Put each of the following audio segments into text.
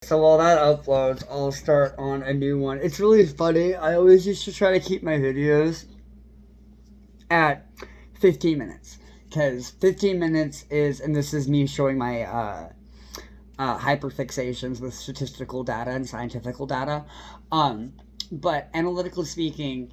So while that uploads, I'll start on a new one. It's really funny. I always used to try to keep my videos at 15 minutes. Because 15 minutes is, and this is me showing my hyperfixations with statistical data and scientific data. But analytically speaking,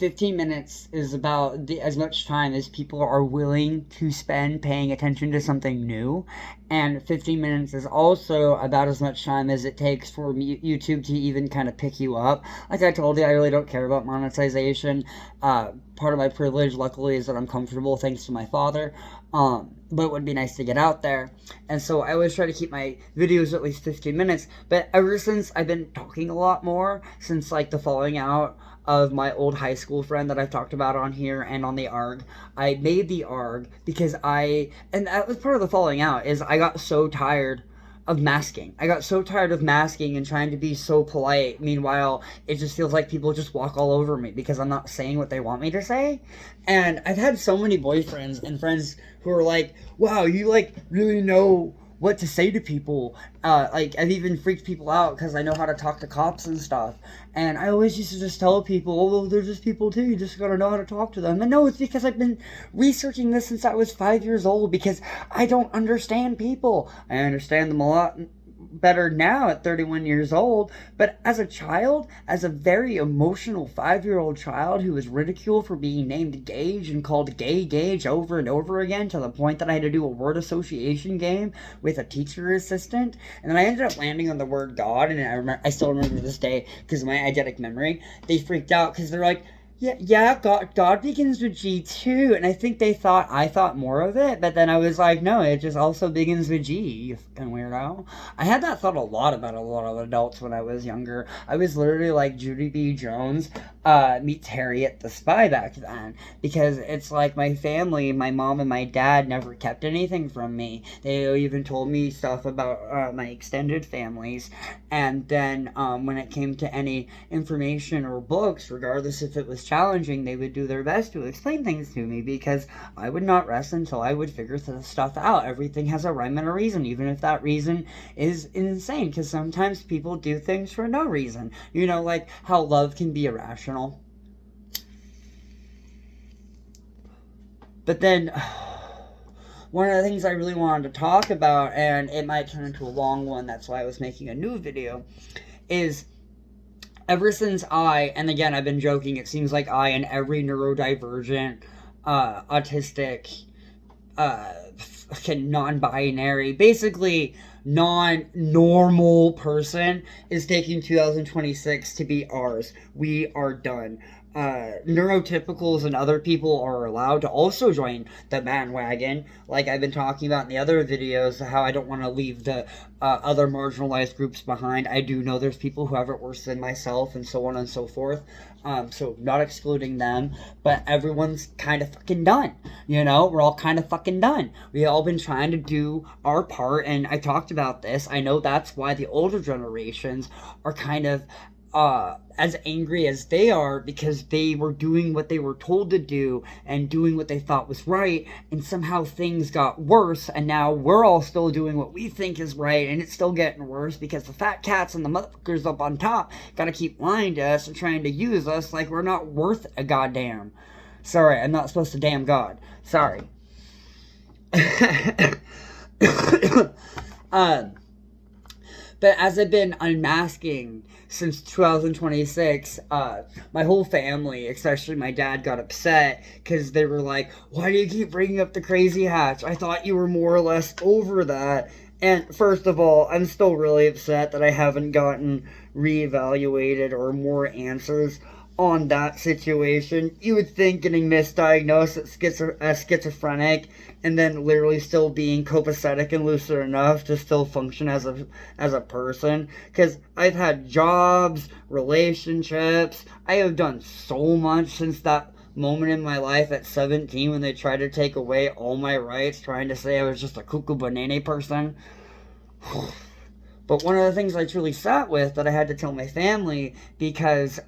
15 minutes is about as much time as people are willing to spend paying attention to something new. And 15 minutes is also about as much time as it takes for YouTube to even kind of pick you up. Like I told you, I really don't care about monetization. Part of my privilege, luckily, is that I'm comfortable thanks to my father. But it would be nice to get out there. And so I always try to keep my videos at least 15 minutes. But ever since I've been talking a lot more, since like the falling out of my old high school friend that I've talked about on here and on the ARG. I made the ARG because and that was part of the falling out, is I got so tired of masking. I got so tired of masking and trying to be so polite. Meanwhile, it just feels like people just walk all over me because I'm not saying what they want me to say. And I've had so many boyfriends and friends who are like, wow, you like really know what to say to people. Like, I've even freaked people out because I know how to talk to cops and stuff. And I always used to just tell people, oh, well, they're just people too. You just gotta know how to talk to them. And no, it's because I've been researching this since I was 5 years old because I don't understand people. I understand them a lot better now at 31 years old, but as a child, as a very emotional 5-year-old child who was ridiculed for being named Gage and called Gage over and over again to the point that I had to do a word association game with a teacher assistant, and then I ended up landing on the word God, and I still remember this day because of my eidetic memory. They freaked out because they're like, yeah, God begins with G too, and I think I thought more of it, but then I was like, no, it just also begins with G, you fucking weirdo. I had that thought a lot about a lot of adults when I was younger. I was literally like Judy B. Jones meets Harriet the Spy back then, because it's like my family, my mom and my dad never kept anything from me. They even told me stuff about my extended families, and then when it came to any information or books, regardless if it was challenging, they would do their best to explain things to me because I would not rest until I would figure stuff out. Everything has a rhyme and a reason, even if that reason is insane, because sometimes people do things for no reason. You know, like how love can be irrational. But then, one of the things I really wanted to talk about, and it might turn into a long one, that's why I was making a new video, is ever since and again, I've been joking, it seems like I and every neurodivergent, autistic, non-binary, basically non-normal person is taking 2026 to be ours. We are done. Neurotypicals and other people are allowed to also join the bandwagon, like I've been talking about in the other videos, how I don't want to leave the other marginalized groups behind. I do know there's people who have it worse than myself, and so on and so forth. So not excluding them, but everyone's kind of fucking done. You know, we're all kind of fucking done. We all been trying to do our part, and I talked about this. I know that's why the older generations are kind of as angry as they are, because they were doing what they were told to do and doing what they thought was right, and somehow things got worse, and now we're all still doing what we think is right, and it's still getting worse because the fat cats and the motherfuckers up on top gotta keep lying to us and trying to use us like we're not worth a goddamn. Sorry, I'm not supposed to damn God. Sorry. But as I've been unmasking since 2026, my whole family, especially my dad, got upset because they were like, why do you keep bringing up the crazy hatch? I thought you were more or less over that. And first of all, I'm still really upset that I haven't gotten reevaluated or more answers on that situation. You would think getting misdiagnosed as schizophrenic and then literally still being copacetic and lucid enough to still function as a person, because I've had jobs, relationships, I have done so much since that moment in my life at 17 when they tried to take away all my rights, trying to say I was just a cuckoo banana person. But one of the things I truly sat with that I had to tell my family, because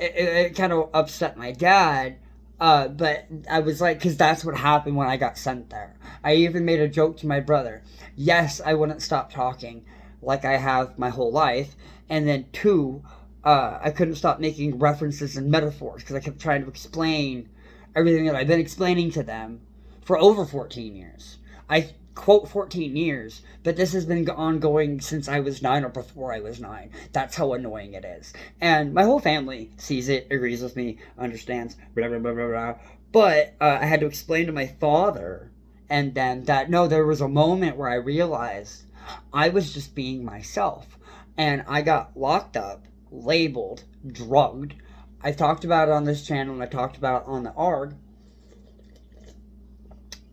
it kind of upset my dad. But I was like, because that's what happened when I got sent there. I even made a joke to my brother. Yes, I wouldn't stop talking. like I have my whole life. And then 2, I couldn't stop making references and metaphors because I kept trying to explain everything that I've been explaining to them for over 14 years. I quote 14 years, but this has been ongoing since I was 9 or before I was 9. That's how annoying it is. And my whole family sees it, agrees with me, understands, blah, blah, blah, blah, blah. But I had to explain to my father and then that, no, there was a moment where I realized I was just being myself. And I got locked up, labeled, drugged. I talked about it on this channel and I talked about it on the ARG.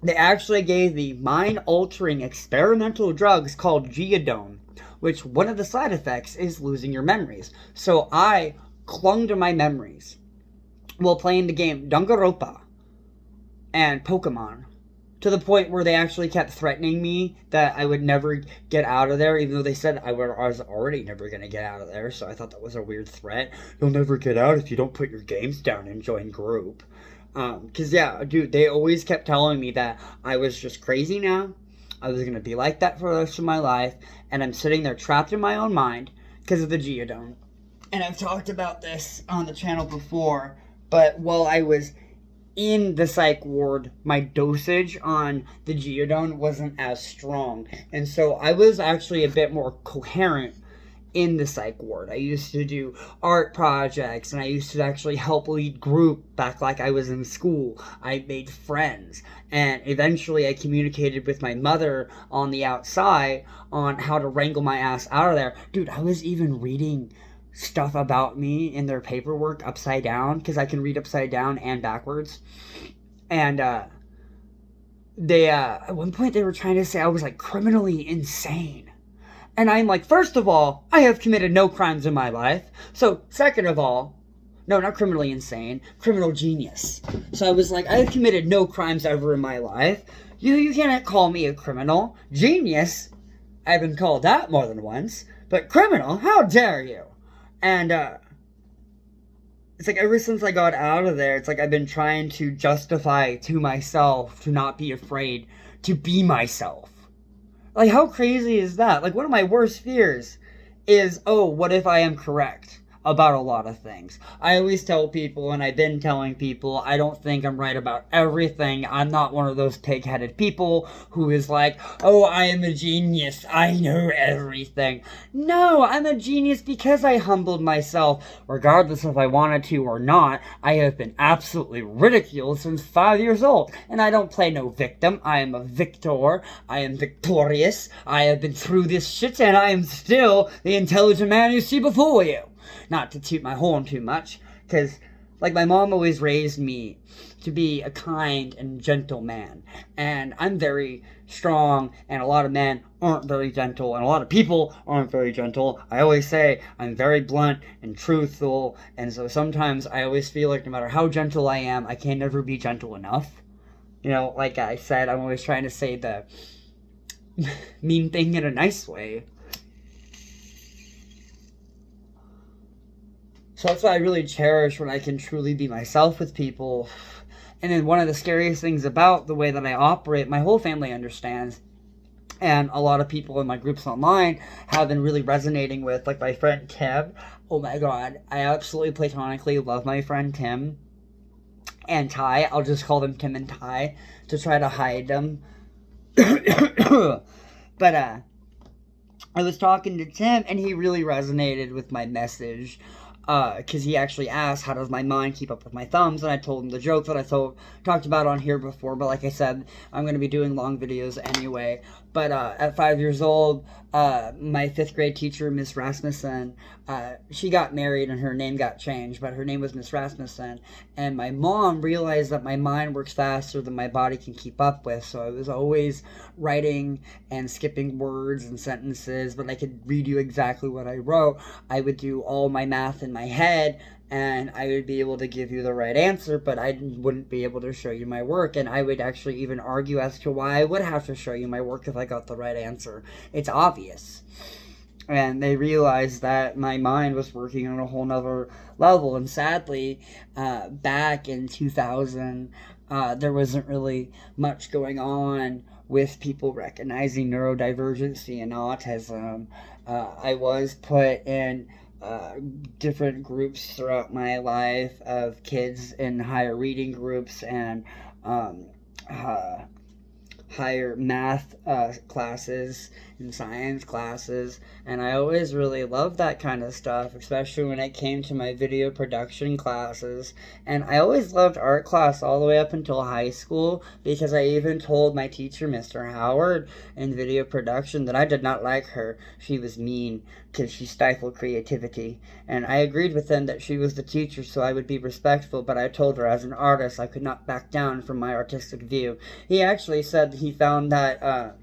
They actually gave me mind-altering experimental drugs called Geodone, which one of the side effects is losing your memories. So I clung to my memories while playing the game Danganronpa and Pokemon, to the point where they actually kept threatening me that I would never get out of there, even though they said I was already never going to get out of there, so I thought that was a weird threat. You'll never get out if you don't put your games down and join group. Cause yeah, dude, they always kept telling me that I was just crazy now. I was gonna be like that for the rest of my life, and I'm sitting there trapped in my own mind because of the Geodone. And I've talked about this on the channel before, but while I was in the psych ward, my dosage on the Geodone wasn't as strong, and so I was actually a bit more coherent in the psych ward. I used to do art projects, and I used to actually help lead group back like I was in school. I made friends, and eventually I communicated with my mother on the outside on how to wrangle my ass out of there. Dude, I was even reading stuff about me in their paperwork upside down, because I can read upside down and backwards. And they at one point they were trying to say I was like criminally insane. And I'm like, first of all, I have committed no crimes in my life. So, second of all, no, not criminally insane, criminal genius. So I was like, I have committed no crimes ever in my life. You cannot call me a criminal. Genius, I've been called that more than once. But criminal, how dare you? And, it's like ever since I got out of there, it's like I've been trying to justify to myself to not be afraid to be myself. Like, how crazy is that? Like, one of my worst fears is, oh, what if I am correct about a lot of things? I always tell people, and I've been telling people, I don't think I'm right about everything. I'm not one of those pig-headed people who is like, oh, I am a genius. I know everything. No, I'm a genius because I humbled myself. Regardless if I wanted to or not, I have been absolutely ridiculed since 5 years old. And I don't play no victim. I am a victor. I am victorious. I have been through this shit, and I am still the intelligent man you see before you. Not to toot my horn too much, because, like, my mom always raised me to be a kind and gentle man, and I'm very strong, and a lot of men aren't very gentle, and a lot of people aren't very gentle. I always say I'm very blunt and truthful, and so sometimes I always feel like no matter how gentle I am, I can never be gentle enough. You know, like I said, I'm always trying to say the mean thing in a nice way. So that's why I really cherish when I can truly be myself with people. And then one of the scariest things about the way that I operate, my whole family understands, and a lot of people in my groups online have been really resonating with, like my friend Tim. Oh my god, I absolutely platonically love my friend Tim and Ty. I'll just call them Tim and Ty to try to hide them. But I was talking to Tim, and he really resonated with my message. Because he actually asked, how does my mind keep up with my thumbs? And I told him the joke that I talked about on here before. But like I said, I'm going to be doing long videos anyway. But at 5 years old, my 5th grade teacher, Miss Rasmussen, she got married and her name got changed. But her name was Miss Rasmussen. And my mom realized that my mind works faster than my body can keep up with. So I was always writing and skipping words and sentences. But I could read you exactly what I wrote. I would do all my math in my head, and I would be able to give you the right answer, but I wouldn't be able to show you my work. And I would actually even argue as to why I would have to show you my work if I got the right answer. It's obvious. And they realized that my mind was working on a whole nother level. And sadly, back in 2000, there wasn't really much going on with people recognizing neurodivergency and autism. I was put in different groups throughout my life of kids in higher reading groups and um, uh, higher math classes and science classes, and I always really loved that kind of stuff, especially when it came to my video production classes. And I always loved art class all the way up until high school, because I even told my teacher, Mr. Howard, in video production that I did not like her. She was mean because she stifled creativity. And I agreed with him that she was the teacher, so I would be respectful, but I told her as an artist I could not back down from my artistic view. He actually said he found that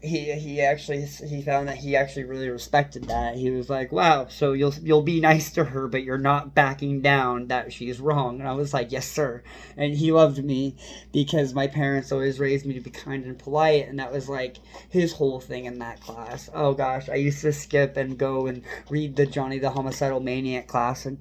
he found that he actually really respected that. He was like, "Wow, so you'll be nice to her, but you're not backing down that she's wrong." And I was like, "Yes, sir." And he loved me because my parents always raised me to be kind and polite, and that was like his whole thing in that class. Oh gosh, I used to skip and go and read the Johnny the Homicidal Maniac class, and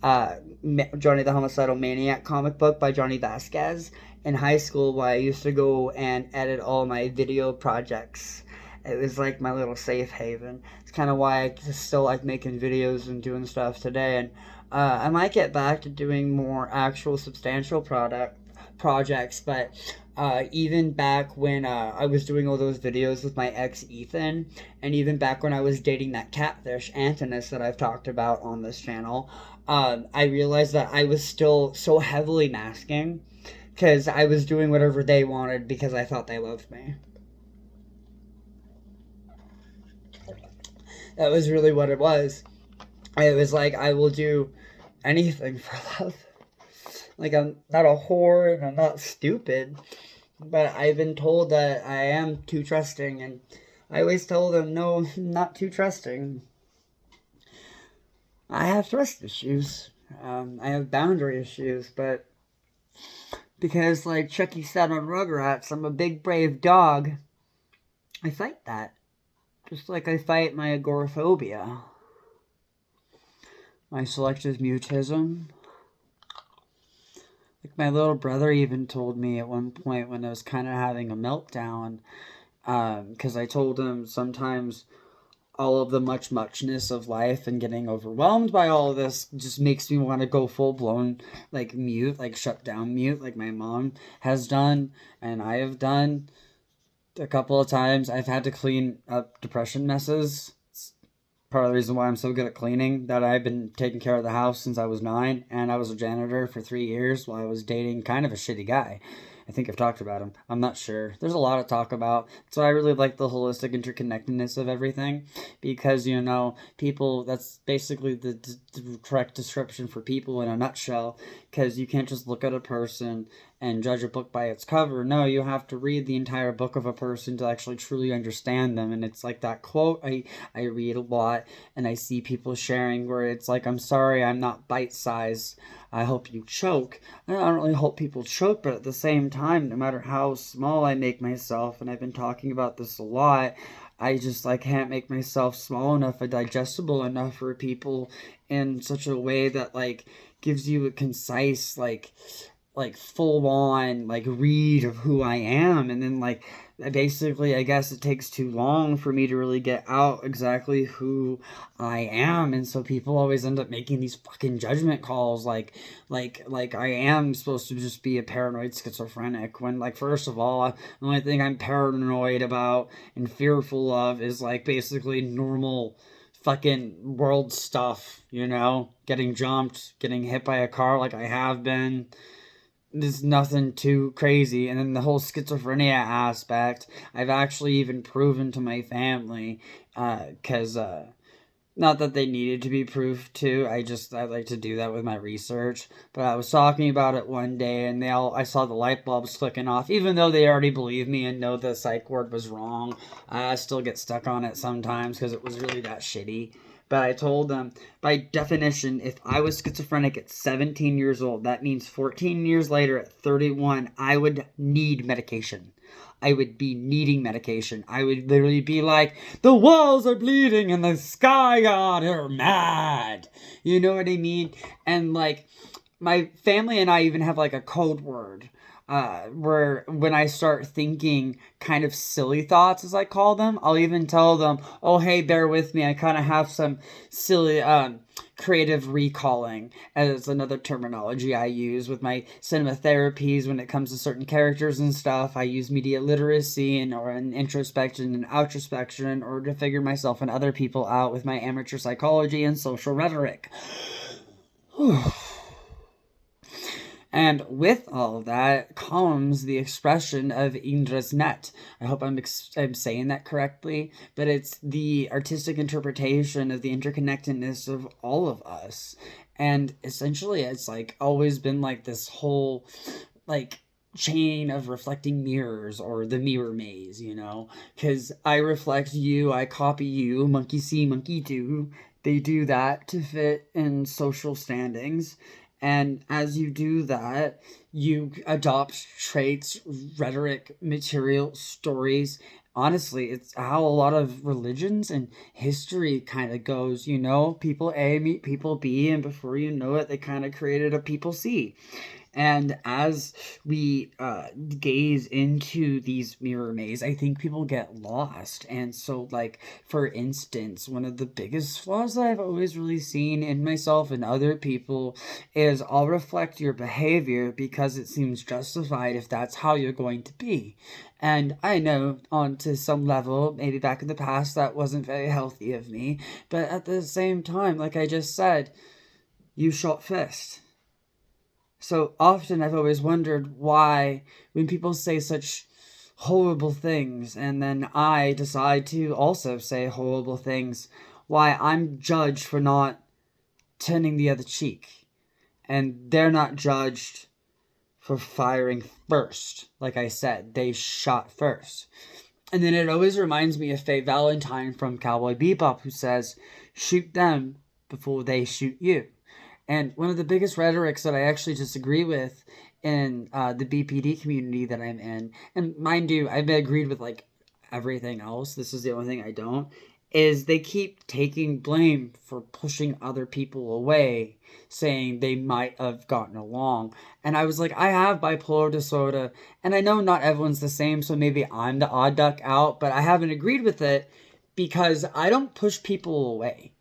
Johnny the Homicidal Maniac comic book by Johnny Vasquez in high school, while I used to go and edit all my video projects. It was like my little safe haven. It's kind of why I just still like making videos and doing stuff today. And I might get back to doing more actual substantial product projects, but even back when I was doing all those videos with my ex Ethan, and even back when I was dating that catfish Antonis that I've talked about on this channel, I realized that I was still so heavily masking because I was doing whatever they wanted because I thought they loved me. That was really what it was. It was like, I will do anything for love. Like, I'm not a whore and I'm not stupid, but I've been told that I am too trusting, and I always tell them, no, I'm not too trusting. I have trust issues. I have boundary issues, but because, like Chucky said on Rugrats, I'm a big, brave dog. I fight that. Just like I fight my agoraphobia, my selective mutism. Like my little brother even told me at one point when I was kind of having a meltdown, because I told him sometimes all of the muchness of life and getting overwhelmed by all of this just makes me want to go full-blown like mute, like shut down mute, like my mom has done and I have done a couple of times. I've had to clean up depression messes. It's part of the reason why I'm so good at cleaning, that I've been taking care of the house since I was 9, and I was a janitor for 3 years while I was dating kind of a shitty guy. I think I've talked about him. I'm not sure. There's a lot to talk about. So I really like the holistic interconnectedness of everything, because, you know, people, that's basically the correct description for people in a nutshell, because you can't just look at a person and judge a book by its cover. No, you have to read the entire book of a person to actually truly understand them. And it's like that quote I read a lot and I see people sharing where it's like, I'm sorry, I'm not bite-sized. I hope you choke. I don't really hope people choke, but at the same time, no matter how small I make myself, and I've been talking about this a lot, I just like can't make myself small enough and digestible enough for people in such a way that like gives you a concise like full on like read of who I am. And then like basically I guess it takes too long for me to really get out exactly who I am, and so people always end up making these fucking judgment calls like I am supposed to just be a paranoid schizophrenic, when like first of all the only thing I'm paranoid about and fearful of is like basically normal fucking world stuff, you know, getting jumped, getting hit by a car like I have been. There's nothing too crazy. And then the whole schizophrenia aspect, I've actually even proven to my family, because not that they needed to be proved to, I like to do that with my research. But I was talking about it one day and I saw the light bulbs clicking off, even though they already believe me and know the psych ward was wrong. I still get stuck on it sometimes because it was really that shitty. But I told them, by definition, if I was schizophrenic at 17 years old, that means 14 years later at 31, I would need medication. I would be needing medication. I would literally be like, the walls are bleeding and the sky god are mad. You know what I mean? And like, my family and I even have like a code word. where when I start thinking kind of silly thoughts, as I call them, I'll even tell them, oh, hey, bear with me. I kind of have some silly, creative recalling, as another terminology I use with my cinema therapies when it comes to certain characters and stuff. I use media literacy or an introspection and outrospection in order to figure myself and other people out with my amateur psychology and social rhetoric. And with all of that comes the expression of Indra's net. I hope I'm saying that correctly, but it's the artistic interpretation of the interconnectedness of all of us. And essentially, it's like always been like this whole, like, chain of reflecting mirrors, or the mirror maze, because I reflect you, I copy you, monkey see, monkey do. They do that to fit in social standings. And as you do that, you adopt traits, rhetoric, material, stories. Honestly, it's how a lot of religions and history kind of goes, People A meet people B, and before you know it, they kind of created a people C. And as we gaze into these mirror maze, I think people get lost. And so, like, for instance, one of the biggest flaws that I've always really seen in myself and other people is I'll reflect your behavior because it seems justified if that's how you're going to be. And I know, on to some level, maybe back in the past, that wasn't very healthy of me. But at the same time, like I just said, you shot first. So often I've always wondered why, when people say such horrible things and then I decide to also say horrible things, why I'm judged for not turning the other cheek. And they're not judged for firing first. Like I said, they shot first. And then it always reminds me of Faye Valentine from Cowboy Bebop, who says, shoot them before they shoot you. And one of the biggest rhetorics that I actually disagree with in the BPD community that I'm in, and mind you, I've agreed with like everything else, this is the only thing I don't, is they keep taking blame for pushing other people away, saying they might have gotten along. And I was like, I have bipolar disorder, and I know not everyone's the same, so maybe I'm the odd duck out, but I haven't agreed with it because I don't push people away.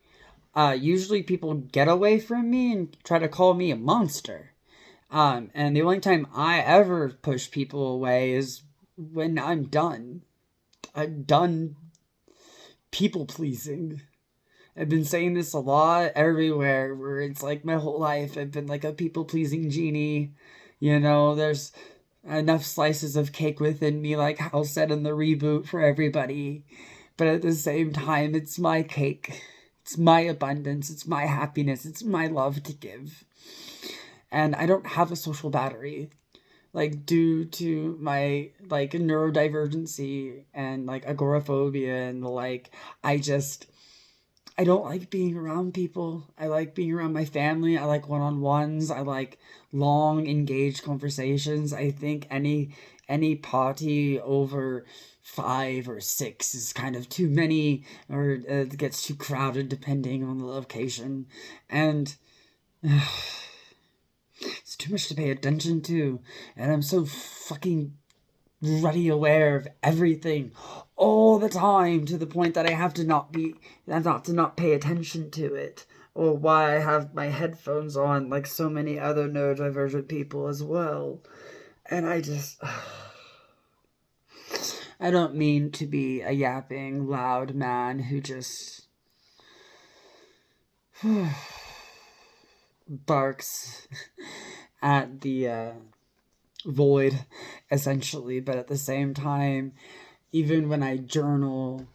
Usually people get away from me and try to call me a monster. And the only time I ever push people away is when I'm done. I'm done people pleasing. I've been saying this a lot everywhere, where it's like my whole life I've been like a people pleasing genie. There's enough slices of cake within me, like Hal said in the reboot, for everybody. But at the same time, it's my cake. It's my abundance, it's my happiness, it's my love to give. And I don't have a social battery. Like, due to my, like, neurodivergency and, like, agoraphobia and the like, I don't like being around people. I like being around my family. I like one-on-ones. I like long, engaged conversations. I think any party over 5 or 6 is kind of too many, or it gets too crowded depending on the location. And it's too much to pay attention to. And I'm so fucking ruddy aware of everything all the time, to the point that I have to not pay attention to it, or why I have my headphones on like so many other neurodivergent people as well. And I don't mean to be a yapping loud man who just barks at the void, essentially. But at the same time, even when I journal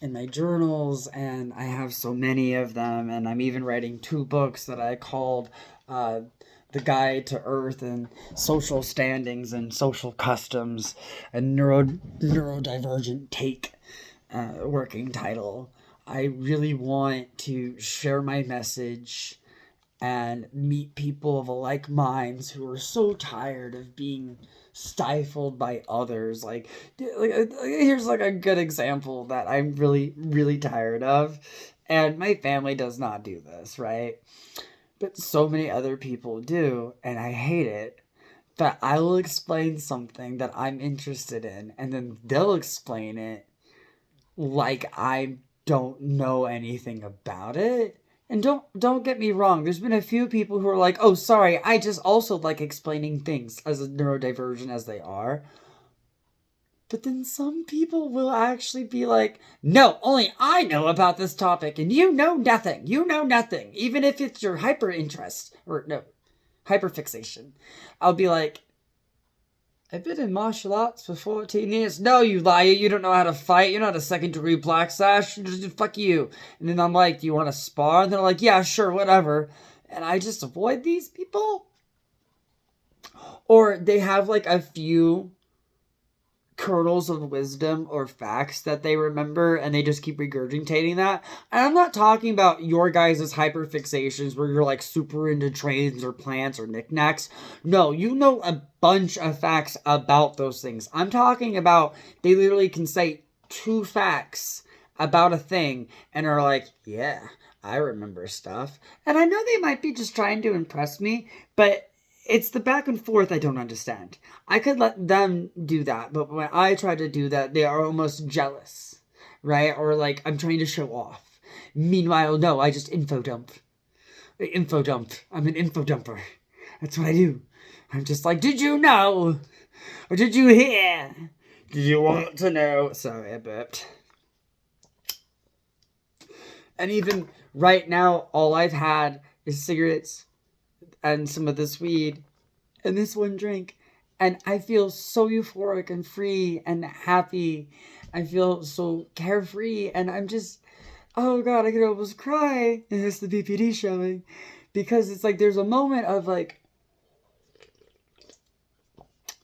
in my journals, and I have so many of them, and I'm even writing 2 books that I called The Guide to Earth and Social Standings and Social Customs, a neurodivergent take working title. I really want to share my message and meet people of like minds who are so tired of being stifled by others. Like here's like a good example that I'm really, really tired of. And my family does not do this, right? But so many other people do, and I hate it. that I will explain something that I'm interested in, and then they'll explain it like I don't know anything about it. And don't get me wrong, there's been a few people who are like, "Oh, sorry, I just also like explaining things as neurodivergent as they are." But then some people will actually be like, "No, only I know about this topic, and you know nothing. You know nothing, even if it's your hyper interest or no, hyper fixation." I'll be like, "I've been in martial arts for 14 years. No, you liar. You don't know how to fight. You're not a second-degree black sash. Fuck you." And then I'm like, "Do you want to spar?" And they're like, "Yeah, sure, whatever." And I just avoid these people. Or they have like a few kernels of wisdom or facts that they remember and they just keep regurgitating that. And I'm not talking about your guys' hyperfixations where you're like super into trains or plants or knickknacks. No, you know a bunch of facts about those things. I'm talking about they literally can say 2 facts about a thing and are like, "Yeah, I remember stuff." And I know they might be just trying to impress me, but it's the back and forth I don't understand. I could let them do that, but when I try to do that, they are almost jealous, right? Or like I'm trying to show off. Meanwhile, no, I just info dump. Info dump. I'm an info dumper. That's what I do. I'm just like, "Did you know? Or did you hear? Did you want to know?" Sorry, I burped. And even right now, all I've had is cigarettes and some of this weed and this one drink, and I feel so euphoric and free and happy. I feel so carefree, and I'm just, oh god, I could almost cry. And it's the BPD showing, because it's like there's a moment of like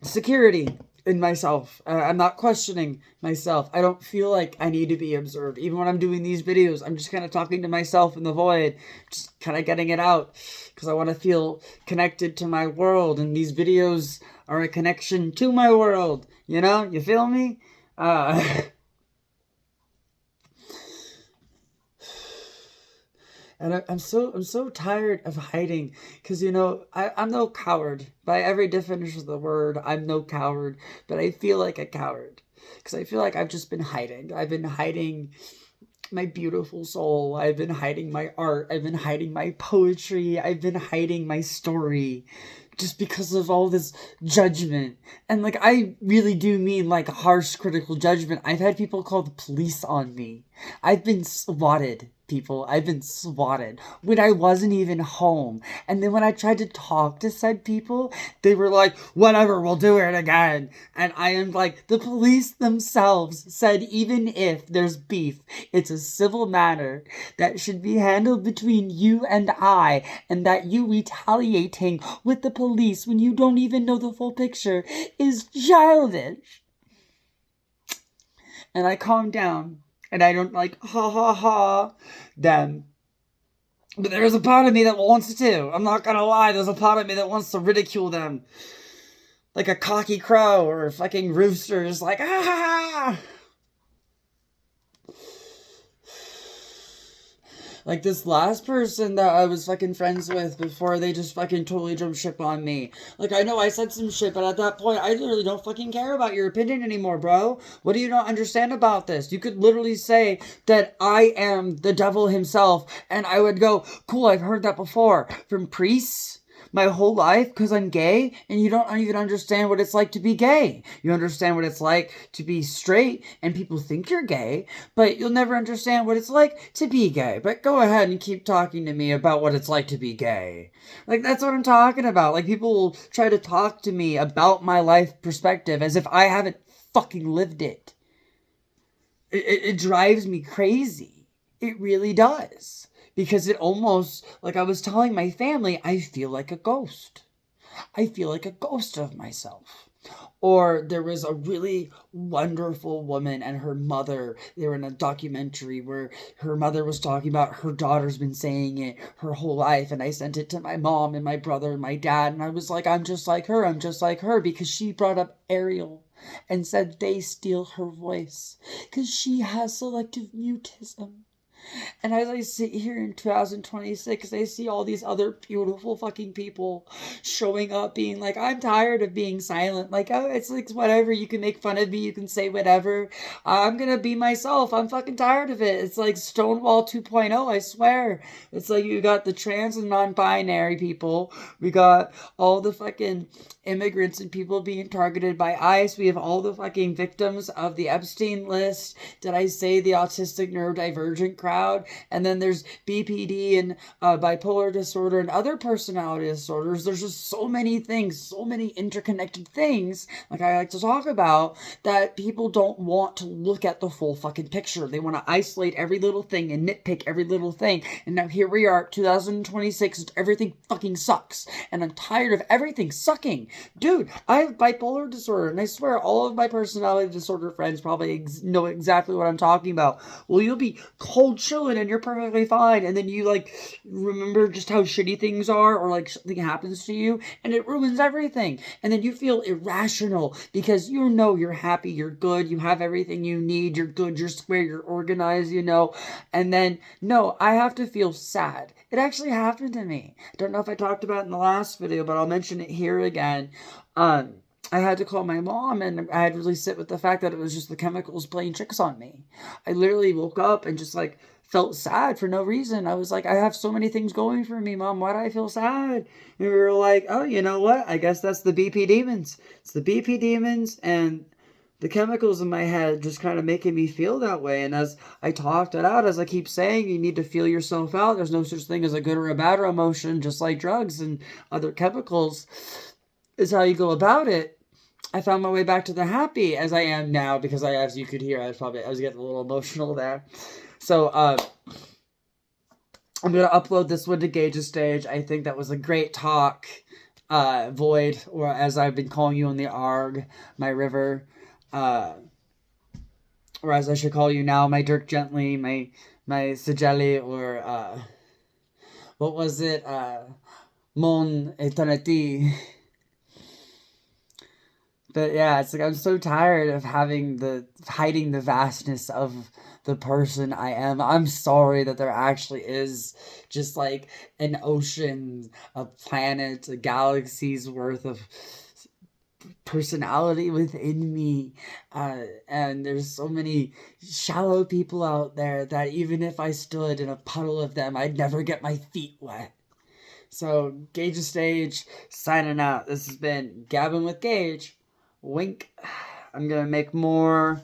security in myself. I'm not questioning myself. I don't feel like I need to be observed. Even when I'm doing these videos, I'm just kind of talking to myself in the void, just kind of getting it out, because I want to feel connected to my world, and these videos are a connection to my world. You know? You feel me? And I'm so tired of hiding, because I'm no coward by every definition of the word. I'm no coward, but I feel like a coward because I feel like I've just been hiding. I've been hiding my beautiful soul. I've been hiding my art. I've been hiding my poetry. I've been hiding my story just because of all this judgment. And like, I really do mean like harsh critical judgment. I've had people call the police on me. I've been swatted, people. I've been swatted when I wasn't even home. And then when I tried to talk to said people, they were like, "Whatever, we'll do it again." And I am like, the police themselves said even if there's beef, it's a civil matter that should be handled between you and I, and that you retaliating with the police when you don't even know the full picture is childish. And I calm down. And I don't like ha ha ha them. But there is a part of me that wants to. I'm not gonna lie, there's a part of me that wants to ridicule them. Like a cocky crow or a fucking rooster, just like, ah ha ha! Like this last person that I was fucking friends with before they just fucking totally jumped ship on me. Like, I know I said some shit, but at that point, I literally don't fucking care about your opinion anymore, bro. What do you not understand about this? You could literally say that I am the devil himself, and I would go, "Cool, I've heard that before. From priests? My whole life because I'm gay, and you don't even understand what it's like to be gay. You understand what it's like to be straight, and people think you're gay, but you'll never understand what it's like to be gay. But go ahead and keep talking to me about what it's like to be gay." Like, that's what I'm talking about. Like, people will try to talk to me about my life perspective as if I haven't fucking lived it. It drives me crazy. It really does. Because it almost, like I was telling my family, I feel like a ghost. I feel like a ghost of myself. Or there was a really wonderful woman and her mother. They were in a documentary where her mother was talking about her daughter's been saying it her whole life. And I sent it to my mom and my brother and my dad. And I was like, "I'm just like her. I'm just like her." Because she brought up Ariel and said they steal her voice. Because she has selective mutism. And as I sit here in 2026, I see all these other beautiful fucking people showing up being like, I'm tired of being silent. Like, oh, it's like, whatever. You can make fun of me. You can say whatever. I'm gonna be myself. I'm fucking tired of it. It's like Stonewall 2.0, I swear. It's like you got the trans and non-binary people. We got all the fucking immigrants and people being targeted by ICE. We have all the fucking victims of the Epstein list. Did I say the autistic neurodivergent crowd? And then there's BPD and bipolar disorder and other personality disorders. There's just so many things, so many interconnected things, like I like to talk about, that people don't want to look at the full fucking picture. They want to isolate every little thing and nitpick every little thing. And now here we are, 2026, everything fucking sucks. And I'm tired of everything sucking. Dude, I have bipolar disorder, and I swear all of my personality disorder friends probably know exactly what I'm talking about. Well, you'll be cold chilling and you're perfectly fine, and then you like remember just how shitty things are, or like something happens to you and it ruins everything, and then you feel irrational because you know you're happy, you're good, you have everything you need, you're good, you're square, you're organized, you know. And then no, I have to feel sad. It actually happened to me. I don't know if I talked about it in the last video, but I'll mention it here again. I had to call my mom, and I had to really sit with the fact that it was just the chemicals playing tricks on me. I literally woke up and just like felt sad for no reason. I was like, I have so many things going for me, Mom. Why do I feel sad? And we were like, oh, you know what? I guess that's the BP demons. It's the BP demons and the chemicals in my head just kind of making me feel that way. And as I talked it out, as I keep saying, you need to feel yourself out. There's no such thing as a good or a bad emotion, just like drugs and other chemicals is how you go about it. I found my way back to the happy as I am now, because as you could hear, I was getting a little emotional there. So, I'm gonna upload this one to Gage's stage. I think that was a great talk. Void, or as I've been calling you in the ARG, my river, or as I should call you now, my Dirk Gently, my Sigeli, or, what was it, Mon Eternity. But yeah, it's like I'm so tired of hiding the vastness of the person I am. I'm sorry that there actually is just like an ocean, a planet, a galaxy's worth of personality within me. And there's so many shallow people out there that even if I stood in a puddle of them, I'd never get my feet wet. So, Gage Stage, signing out. This has been Gabbing with Gage. Wink. I'm gonna make more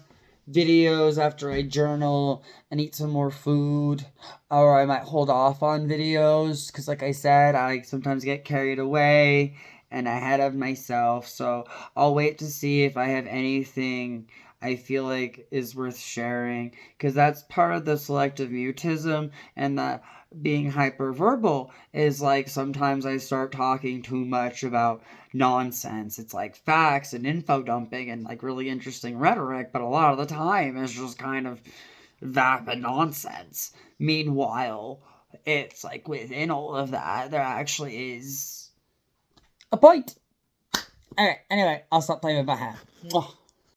videos after I journal and eat some more food, or I might hold off on videos because, like I said, I sometimes get carried away and ahead of myself. So I'll wait to see if I have anything I feel like is worth sharing, because that's part of the selective mutism, and the being hyperverbal is like sometimes I start talking too much about nonsense. It's like facts and info dumping and like really interesting rhetoric, but a lot of the time it's just kind of vapid nonsense. Meanwhile, it's like within all of that, there actually is a point. Alright, anyway, I'll stop playing with my hat. Mwah.